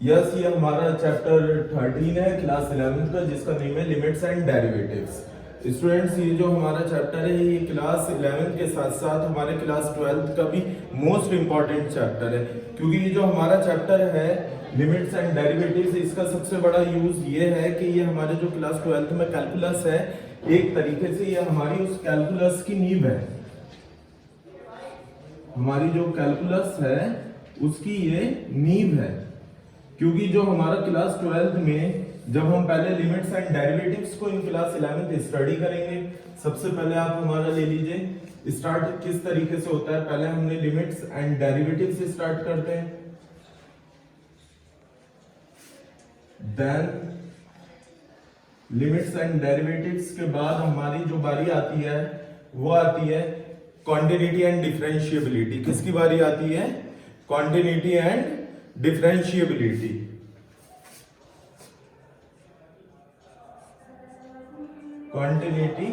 Yes, ये हमारा chapter 13 है क्लास 11 का, जिसका नेम है लिमिट्स एंड डेरिवेटिव्स। स्टूडेंट्स, ये जो हमारा चैप्टर है ये क्लास 11 के साथ साथ हमारे क्लास 12 का भी मोस्ट इंपॉर्टेंट चैप्टर है, क्योंकि ये जो हमारा चैप्टर है लिमिट्स एंड डेरिवेटिव्स, इसका सबसे बड़ा यूज ये है कि ये हमारे जो क्लास 12 में कैलकुलस है, एक तरीके से ये हमारी उस कैलकुलस की नींव है। हमारी जो कैलकुलस है उसकी ये नींव है, क्योंकि जो हमारा क्लास 12 में जब हम पहले लिमिट्स एंड डेरिवेटिव्स को इन क्लास 11 स्टडी करेंगे, सबसे पहले आप हमारा ले लीजिए स्टार्ट किस तरीके से होता है। पहले हमने लिमिट्स एंड डेरिवेटिव से स्टार्ट करते हैं, देन लिमिट्स एंड डेरिवेटिव्स के बाद हमारी जो बारी आती है वो आती है कॉन्टिन्यूटी एंड डिफरेंशिएबिलिटी। किसकी बारी आती है? Continuity and differentiability. Continuity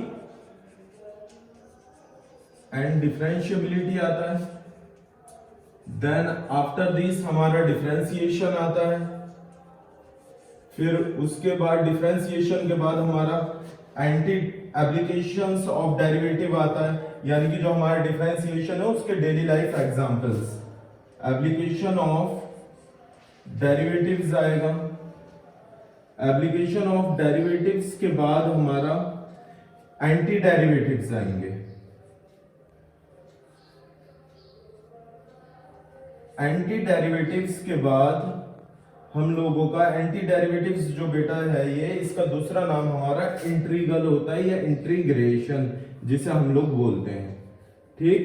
and differentiability आता है। देन आफ्टर दिस हमारा डिफरेंशिएशन आता है। फिर उसके बाद डिफरेंशिएशन के बाद हमारा एंटी एप्लीकेशंस ऑफ डेरिवेटिव आता है, यानी कि जो हमारा डिफरेंशिएशन है उसके daily life examples. Application of derivatives आएगा। एप्लीकेशन ऑफ डेरिवेटिव्स के बाद हमारा एंटी डेरिवेटिव्स आएंगे। एंटी डेरिवेटिव्स के बाद हम लोगों का एंटी डेरिवेटिव्स जो बेटा है ये, इसका दूसरा नाम हमारा इंटीग्रल होता है या इंटीग्रेशन जिसे हम लोग बोलते हैं। ठीक,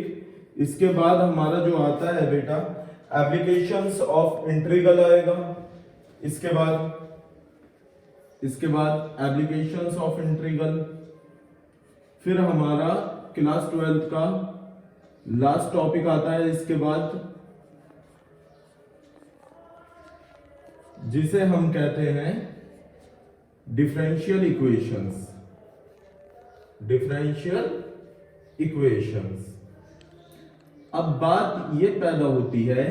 इसके बाद हमारा जो आता है बेटा एप्लीकेशंस ऑफ इंटीग्रल आएगा। इसके बाद एप्लीकेशंस ऑफ इंटीग्रल। फिर हमारा क्लास 12 का लास्ट टॉपिक आता है इसके बाद, जिसे हम कहते हैं डिफरेंशियल इक्वेशंस। Differential equations. अब बात ये पैदा होती है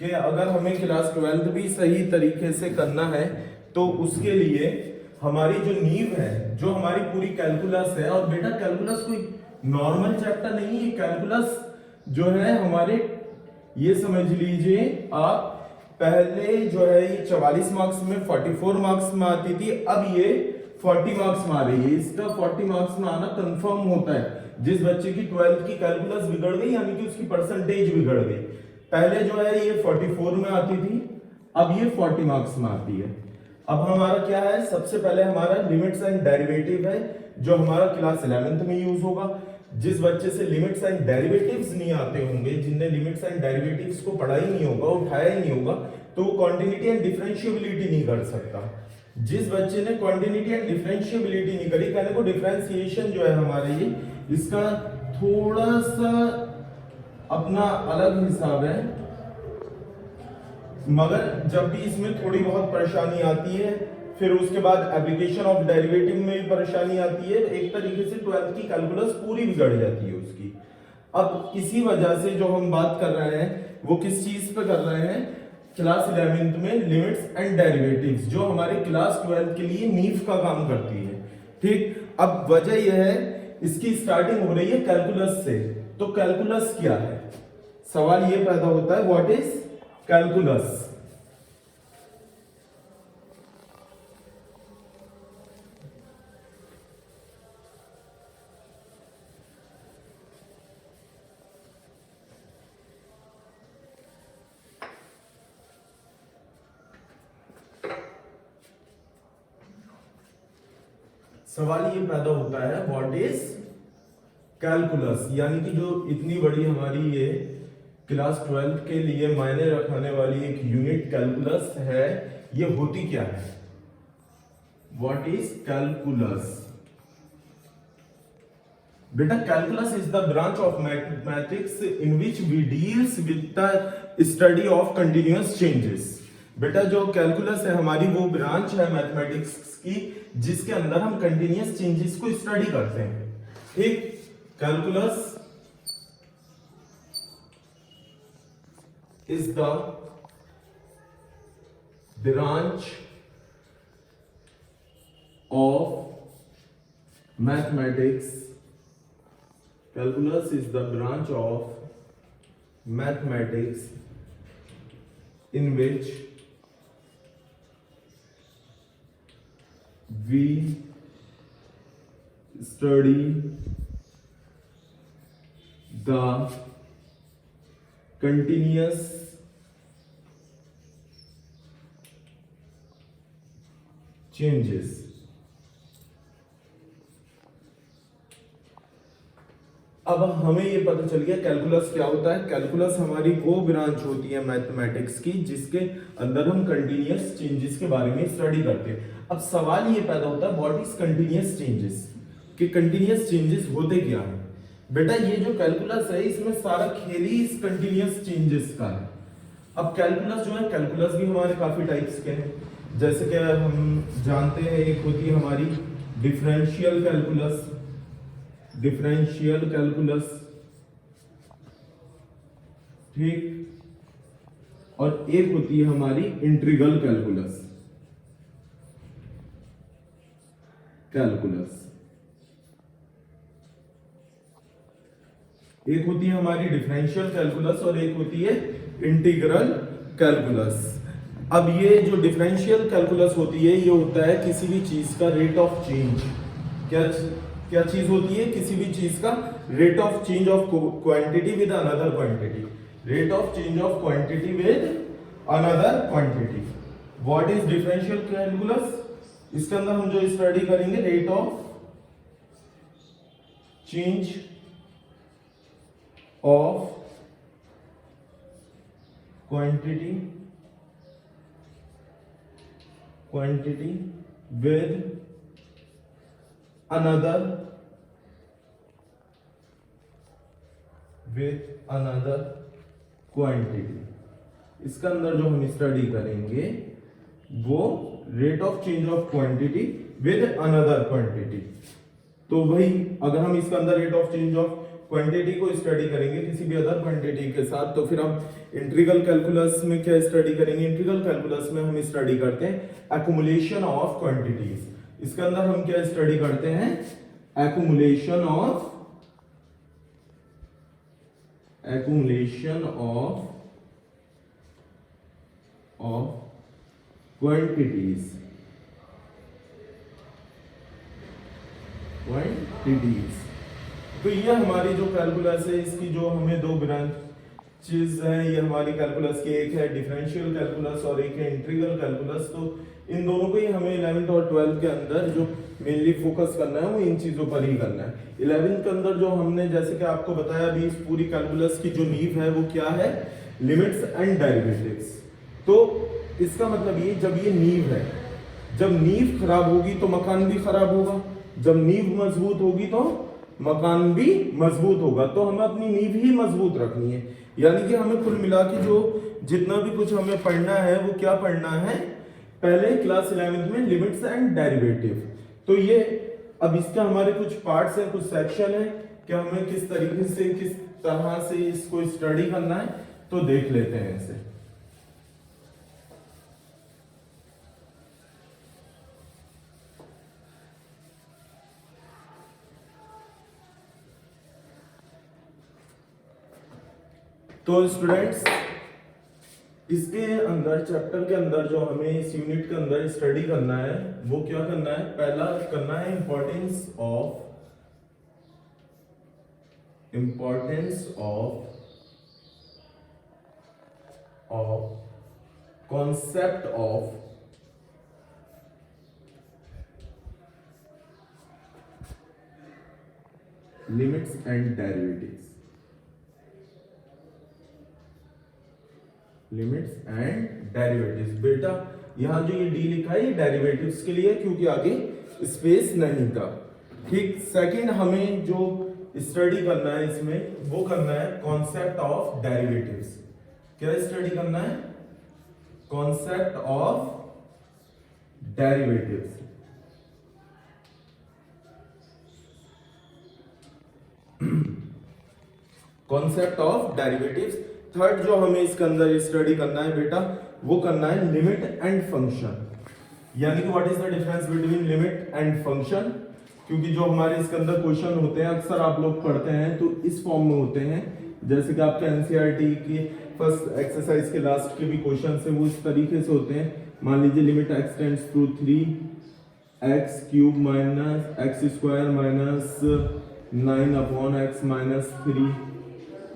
कि अगर हमें क्लास 12 भी सही तरीके से करना है तो उसके लिए हमारी जो नींव है, जो हमारी पूरी कैलकुलस है, और बेटा कैलकुलस कोई नॉर्मल चैप्टर नहीं है। कैलकुलस जो है हमारे, ये समझ लीजिए आप, पहले जो है ये 44 मार्क्स में 44 मार्क्स में आती थी, अब ये 40 मार्क्स में आ रही है। इसका 40 मार्क्स में आना कंफर्म होता है। जिस बच्चे की 12th की कैलकुलस बिगड़ गई, यानी कि उसकी परसेंटेज बिगड़ गई। पहले जो है ये 44 में आती थी, अब ये 40 मार्क्स में आती है। अब हमारा क्या है, सबसे पहले हमारा लिमिट्स एंड डेरिवेटिव है, जो हमारा क्लास 11th में यूज होगा। जिस बच्चे से लिमिट्स एंड डेरिवेटिव्स नहीं आते होंगे, जिनने लिमिट्स एंड डेरिवेटिव्स को पढ़ा ही नहीं होगा, उठाया ही नहीं होगा, तो वो कॉन्टिन्यूटी एंड डिफरेंशिएबिलिटी नहीं कर सकता। जिस बच्चे ने कॉन्टिन्यूटी एंड डिफरेंशिएबिलिटी नहीं करी, कहने को डिफरेंशिएशन जो है हमारे ये, इसका थोड़ा सा अपना अलग हिसाब है, मगर जब भी इसमें थोड़ी बहुत परेशानी आती है, फिर उसके बाद एप्लीकेशन ऑफ डेरिवेटिव में परेशानी आती है, एक तरीके से 12th की कैलकुलस पूरी बिगड़ जाती है उसकी। अब इसी वजह से जो हम बात कर रहे हैं वो किस चीज पे कर रहे हैं, क्लास 11th में लिमिट्स एंड डेरिवेटिव्स, जो हमारे क्लास 12 के लिए नींव का काम करती है। ठीक, अब वजह यह है, इसकी स्टार्टिंग हो रही है कैलकुलस से। तो कैलकुलस क्या है, सवाल ये पैदा होता है, व्हाट इज कैलकुलस। सवाल ये पैदा होता है, व्हाट इज कैलकुलस, यानी कि जो इतनी बड़ी हमारी ये क्लास 12 के लिए मायने रखने वाली एक यूनिट कैलकुलस है, ये होती क्या है। What is calculus? बेटा calculus is the branch of mathematics in which we deals with the study of continuous changes. बेटा जो कैलकुलस है हमारी, वो ब्रांच है मैथमेटिक्स की जिसके अंदर हम कंटिन्यूअस चेंजेस को स्टडी करते हैं। ठीक, calculus is the branch of mathematics. Calculus is the branch of mathematics in which we study the continuous changes. अब हमें ये पता चल गया कैलकुलस क्या होता है। कैलकुलस हमारी वो ब्रांच होती है मैथमेटिक्स की जिसके अंदर हम कंटिन्यूअस चेंजेस के बारे में स्टडी करते हैं। अब सवाल ये पैदा होता है व्हाट इज कंटिन्यूअस चेंजेस, कि कंटिन्यूअस चेंजेस होते क्या है। बेटा ये जो कैलकुलस है इसमें सारा खेल ही इस कंटिन्यूअस चेंजेस का है। अब कैलकुलस जो है, कैलकुलस भी हमारे काफी टाइप्स के हैं, जैसे कि हम जानते हैं एक होती है हमारी डिफरेंशियल कैलकुलस, डिफरेंशियल कैलकुलस, ठीक, और एक होती है हमारी इंटीग्रल कैलकुलस, एक होती है हमारी डिफरेंशियल कैलकुलस और एक होती है इंटीग्रल कैलकुलस। अब ये जो डिफरेंशियल कैलकुलस होती है ये होता है किसी भी चीज का रेट ऑफ चेंज। क्या चीज होती है? किसी भी चीज का rate of change of quantity with another quantity, rate of change of quantity with another quantity. What is differential calculus? इसके अंदर हम जो स्टडी करेंगे rate of change of quantity with another quantity। इसका अंदर जो हम स्टडी करेंगे वो rate of change of quantity with another quantity. तो भाई अगर हम इसका अंदर rate of change of quantity को स्टडी करेंगे किसी भी अदर क्वांटिटी के साथ, तो फिर हम इंटीग्रल कैलकुलस में क्या स्टडी करेंगे? इंटीग्रल कैलकुलस में हम स्टडी करते हैं एक्युमुलेशन ऑफ क्वांटिटीज। इसके अंदर हम क्या स्टडी करते हैं? Accumulation of quantities. तो ये हमारी जो कैलकुलस है इसकी जो हमें दो ब्रांचेस हैं, ये हमारी कैलकुलस की एक है डिफरेंशियल कैलकुलस और एक है इंटीग्रल कैलकुलस। तो इन दोनों को ही हमें 11th और 12th के अंदर जो मेनली फोकस करना है वो इन चीजों पर ही करना है। 11th के अंदर जो हमने जैसे कि आपको बताया अभी इस पूरी कैलकुलस की जो नींव है वो क्या है? Limits and derivatives. तो इसका मतलब ये जब ये नींव है, जब नींव खराब होगी तो मकान भी खराब होगा, जब नींव मजबूत होगी तो मकान भी मजबूत होगा। तो हमें अपनी नींव ही मजबूत रखनी है, यानी कि हमें कुल मिला के जो जितना भी कुछ हमें पढ़ना है वो क्या पढ़ना है? पहले क्लास 11th में लिमिट्स एंड डेरिवेटिव। तो ये अब इसका हमारे कुछ पार्ट्स हैं, कुछ सेक्शन है कि हमें किस तरीके से किस तरह से इसको स्टडी करना है, तो देख लेते हैं इसे। तो स्टूडेंट्स इसके अंदर चैप्टर के अंदर जो हमें इस यूनिट के अंदर स्टडी करना है वो क्या करना है? पहला करना है importance of concept of limits and derivatives. Limits and derivatives. बेटा यहां जो ये डी लिखा है ये डेरिवेटिव्स के लिए, क्योंकि आगे स्पेस नहीं था। ठीक। सेकंड हमें जो स्टडी करना है इसमें वो करना है कॉन्सेप्ट ऑफ डेरिवेटिव्स। क्या स्टडी करना है? Concept of derivatives. Concept of derivatives. Third जो हमें इसके अंदर स्टडी करना है बेटा वो करना है लिमिट एंड फंक्शन। यानी कि what is the difference between limit and function, क्योंकि जो हमारे इसके अंदर क्वेश्चन होते हैं अक्सर आप लोग पढ़ते हैं तो इस फॉर्म में होते हैं, जैसे कि आपके एनसीईआरटी की फर्स्ट एक्सरसाइज के लास्ट के भी क्वेश्चन है वो इस तरीके से होते हैं। मान लीजिए limit x tends to 3x cube minus x square minus 9 upon x minus 3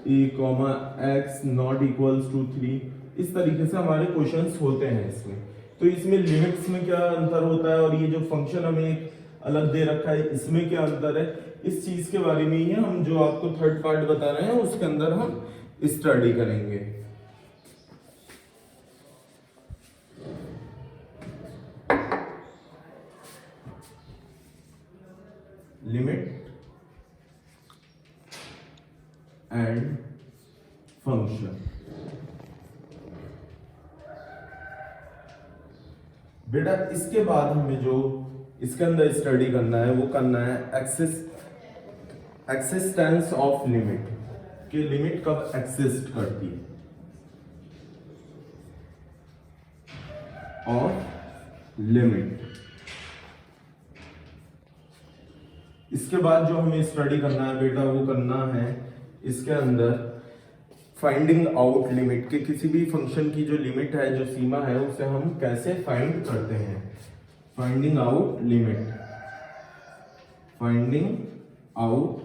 e comma x not equals to 3। इस तरीके से हमारे क्वेश्चंस होते हैं इसमें। तो इसमें लिमिट्स में क्या अंतर होता है और ये जो फंक्शन हमें अलग दे रखा है इसमें क्या अंतर है, इस चीज के बारे में ही हम जो आपको थर्ड पार्ट बता रहे हैं उसके अंदर हम स्टडी करेंगे। Limit and function. बेटा इसके बाद हमें जो इसके अंदर स्टडी करना है वो करना है एक्सिस्टेंस ऑफ लिमिट, कि लिमिट कब एक्सिस्ट करती है और लिमिट। इसके बाद जो हमें स्टडी करना है बेटा वो करना है इसके अंदर फाइंडिंग आउट लिमिट, के किसी भी फंक्शन की जो लिमिट है जो सीमा है उसे हम कैसे फाइंड करते हैं। Finding out limit, finding out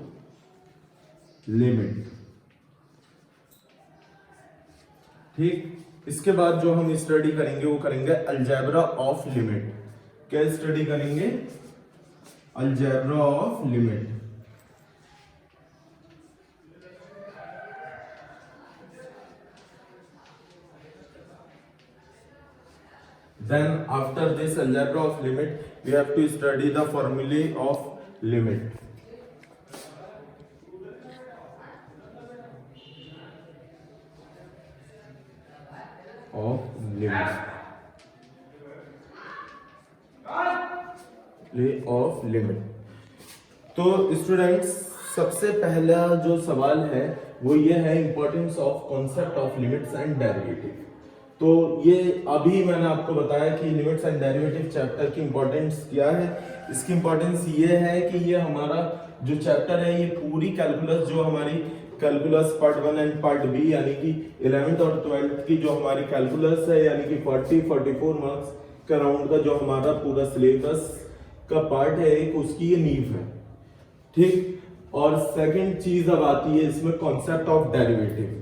limit. ठीक, इसके बाद जो हम स्टडी करेंगे वो करेंगे अलजेब्रा ऑफ लिमिट। क्या स्टडी करेंगे? Algebra of limit. Then after this algebra of limit, we have to study the formulae of limit. Of limit. Of limit. तो स्टूडेंट्स सबसे पहला जो सवाल है वो ये है importance of concept of limits and derivative. तो ये अभी मैंने आपको बताया कि लिमिट्स एंड डेरिवेटिव चैप्टर की इंपॉर्टेंस क्या है। इसकी इंपॉर्टेंस ये है कि ये हमारा जो चैप्टर है ये पूरी कैलकुलस जो हमारी calculus part 1 and part B यानी कि 11th और 12th की जो हमारी कैलकुलस है यानी कि 44 मार्क्स का राउंड का जो हमारा पूरा सिलेबस का पार्ट है एक, उसकी ये नींव है। ठीक, और सेकंड चीज अब आती है इसमें concept of derivative.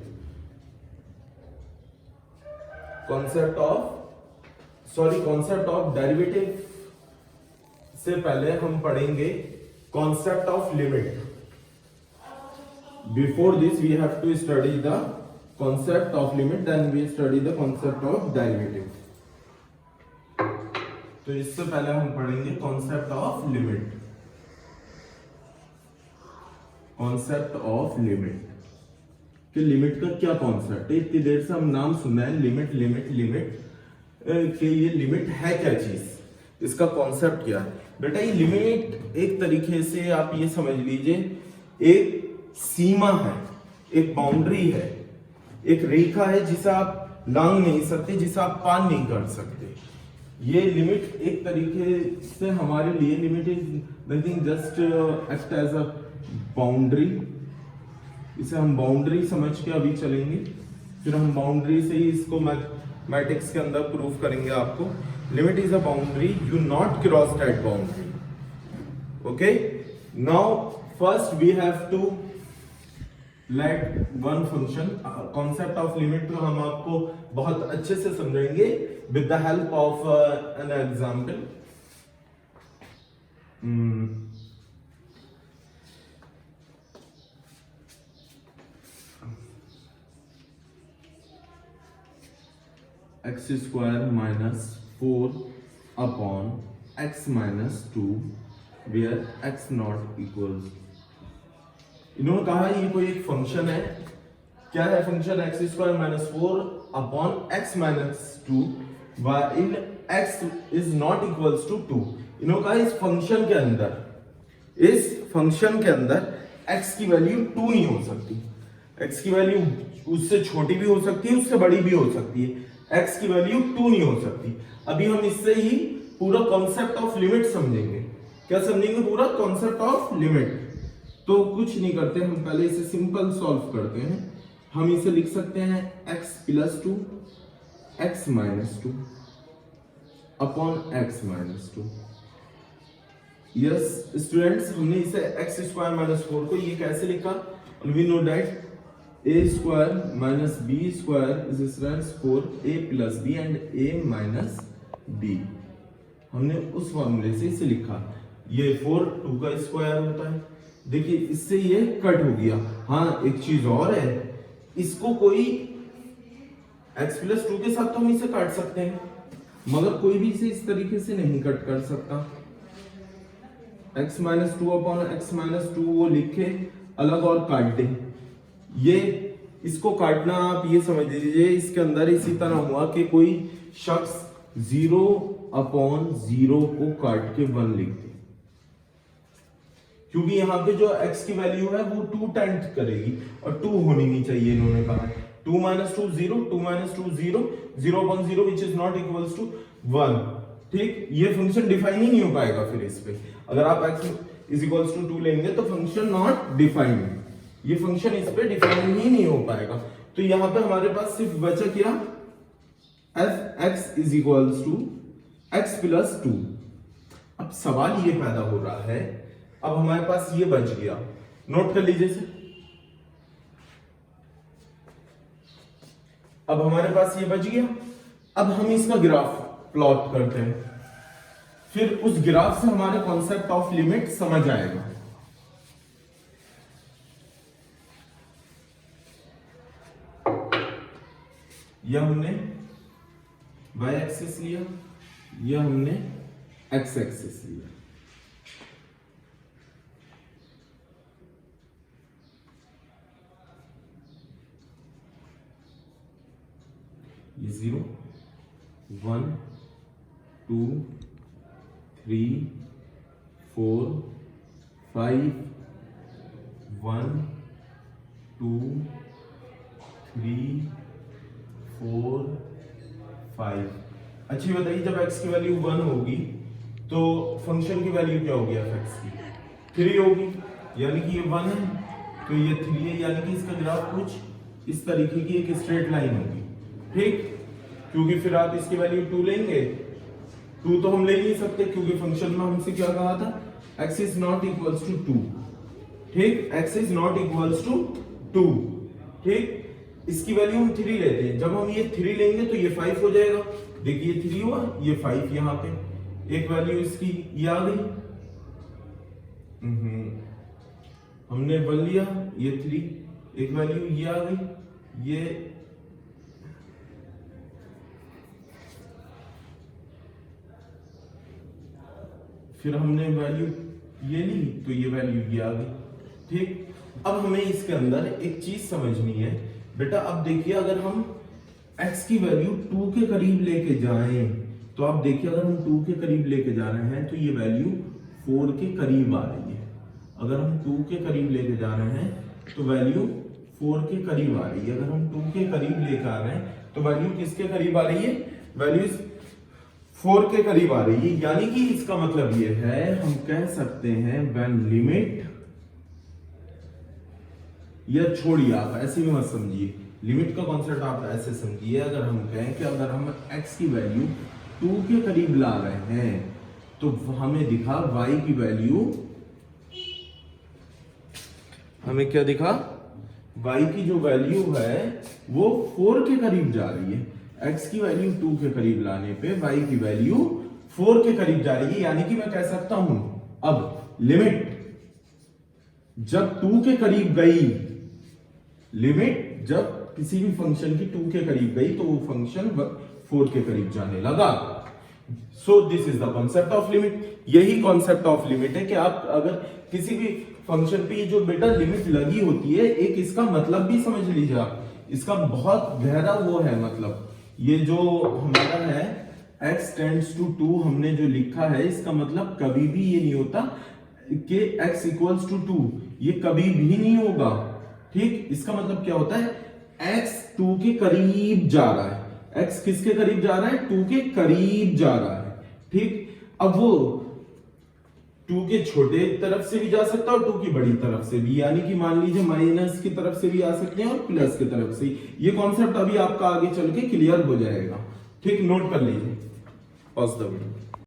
Concept of derivative से पहले हम पढ़ेंगे concept of limit. Before this we have to study the concept of limit, then we study the concept of derivative. तो इससे पहले हम पढ़ेंगे concept of limit. Concept of limit कि लिमिट का क्या कॉन्सेप्ट है। इतनी देर से हम नाम सुना है लिमिट लिमिट लिमिट, कि ये लिमिट है क्या चीज, इसका कॉन्सेप्ट क्या है। बेटा ये लिमिट एक तरीके से आप ये समझ लीजिए एक सीमा है, एक बाउंड्री है, एक रेखा है जिसे आप लांघ नहीं सकते, जिसे आप पार नहीं कर सकते। ये लिमिट एक तरीके से हमारे लिए limit is nothing just act as a boundary. इसे हम बाउंड्री समझ के अभी चलेंगे, फिर हम बाउंड्री से ही इसको मैथमेटिक्स के अंदर प्रूव करेंगे आपको। Limit is a boundary, you not cross that boundary. Okay, now first we have to let one function. Concept of limit को हम आपको बहुत अच्छे से समझेंगे with the help of an example. x square minus 4 upon x minus 2 where x not equals। इन्होंने कहा ये कोई एक फंक्शन है। क्या है function? x square minus 4 upon x minus 2 while x is not equals to 2। इन्होंने कहा इस फंक्शन के अंदर x की वैल्यू 2 नहीं हो सकती। x की वैल्यू उससे छोटी भी हो सकती है, उससे बड़ी भी हो सकती है। x की वैल्यू 2 नहीं हो सकती। अभी हम इससे ही पूरा कॉन्सेप्ट ऑफ लिमिट समझेंगे। क्या समझेंगे? पूरा कॉन्सेप्ट ऑफ लिमिट। तो कुछ नहीं करते, हम पहले इसे सिंपल सॉल्व करते हैं। हम इसे लिख सकते हैं x + 2 x - 2 upon x - 2। Yes students, हमने इसे x² - 4 को ये कैसे लिखा? We know that a² - b² is 4 a + b and a - b। हमने उस फॉर्मूले से इसे लिखा। ये 4 2 का स्क्वायर होता है। देखिए इससे ये कट हो गया। हाँ एक चीज और है, इसको कोई x + 2 के साथ तो हम इसे काट सकते हैं, मगर कोई भी इसे इस तरीके से नहीं कट कर सकता। x - 2 अपॉन x - 2 वो लिखे अलग और काट दे। ये इसको काटना आप ये समझ लीजिए, इसके अंदर इसी तरह हुआ कि कोई शख्स 0/0 को काट के 1 लिख दे, क्योंकि यहाँ पे जो x की वैल्यू है वो 2 टेंथ करेगी और 2 होनी नहीं चाहिए। इन्होंने कहा 2 - 2 0, 2 - 2 0, 0/0 which is not equals to 1। ठीक, ये फंक्शन डिफाइन ही नहीं हो पाएगा फिर इस पे। अगर आप x = 2 लेंगे तो फंक्शन नॉट डिफाइंड, ये फंक्शन इस पे डिफाइन ही नहीं हो पाएगा। तो यहां पे हमारे पास सिर्फ बचा क्या? f(x) = x + 2। अब सवाल ये पैदा हो रहा है, अब हमारे पास ये बच गया, नोट कर लीजिए सर। अब हमारे पास ये बच गया। अब हम इसका ग्राफ प्लॉट करते हैं, फिर उस ग्राफ से हमारे कॉन्सेप्ट ऑफ लिमिट समझ आएगा। यह हमने y एक्सिस लिया, यह हमने x एक्सिस लिया। ये 0 1 2 3 4 5 1 2 3 4 5। अच्छी बताइए, जब x की वैल्यू 1 होगी तो फंक्शन की वैल्यू क्या होगी f(x) की? 3 होगी, यानी कि ये 1 है तो ये 3 है, यानी कि इसका ग्राफ कुछ इस तरीके की एक स्ट्रेट लाइन होगी। ठीक, क्योंकि फिर आप इसकी वैल्यू 2 लेंगे, 2 तो हम ले नहीं सकते क्योंकि फंक्शन में हमसे क्या कहा था? x is not equals to 2। ठीक, x is not equals to 2। ठीक, इसकी वैल्यू हम 3 लेते हैं। जब हम ये 3 लेंगे तो ये 5 हो जाएगा। देखिए 3 हुआ, ये 5 यहाँ पे एक वैल्यू इसकी ये आ गई। हमने 1 लिया, ये 3 एक वैल्यू ये आ गई, ये फिर हमने वैल्यू ये ली तो ये वैल्यू ये आ गई। ठीक, अब हमें इसके अंदर एक चीज समझनी है बेटा। अब देखिए अगर हम x की वैल्यू 2 के करीब लेके जाएं तो आप देखिए अगर हम 2 के करीब लेके जा रहे हैं तो ये वैल्यू 4 के करीब आ रही है। अगर हम 2 के करीब लेके जा रहे हैं तो वैल्यू 4 के करीब आ रही है। अगर हम 2 के करीब लेके आ रहे हैं तो वैल्यू किसके करीब आ रही है? वैल्यू 4 के करीब आ रही है। यानी कि इसका मतलब ये है, हम कह सकते हैं व्हेन लिमिट, या छोड़िए आप ऐसे भी मत समझिए, लिमिट का कॉन्सेप्ट आप ऐसे समझिए। अगर हम कहें कि अगर हम x की वैल्यू 2 के करीब ला रहे हैं तो हमें दिखा y की वैल्यू, हमें क्या दिखा? y की जो वैल्यू है वो 4 के करीब जा रही है। x की वैल्यू 2 के करीब लाने पे y की वैल्यू 4 के करीब जा रही है। यानी कि मैं कह सकता हूं अब लिमिट जब 2 के करीब गई, लिमिट जब किसी भी फंक्शन की 2 के करीब गई तो वो फंक्शन 4 के करीब जाने लगा। So this is the concept of limit. यही कॉन्सेप्ट ऑफ लिमिट है कि आप अगर किसी भी फंक्शन पे जो बेटा लिमिट लगी होती है, एक इसका मतलब भी समझ लीजिए आप, इसका बहुत गहरा वो है मतलब। ये जो हमारा है x टेंड्स टू 2 हमने जो लिखा है, इसका मतलब कभी भी ये नहीं होता कि x इक्वल्स टू 2, ये कभी भी नहीं होगा। ठीक, इसका मतलब क्या होता है? x 2 के करीब जा रहा है। x किसके करीब जा रहा है, 2 के करीब जा रहा है, ठीक। अब वो 2 के छोटे तरफ से भी जा सकता है और 2 की बड़ी तरफ से भी, यानी कि मान लीजिए माइनस की तरफ से भी आ सकते हैं और प्लस की तरफ से। ये कॉन्सेप्ट अभी आपका आगे चल के क्लियर हो जाएगा, ठीक, नोट कर लीजिए। Pause the video.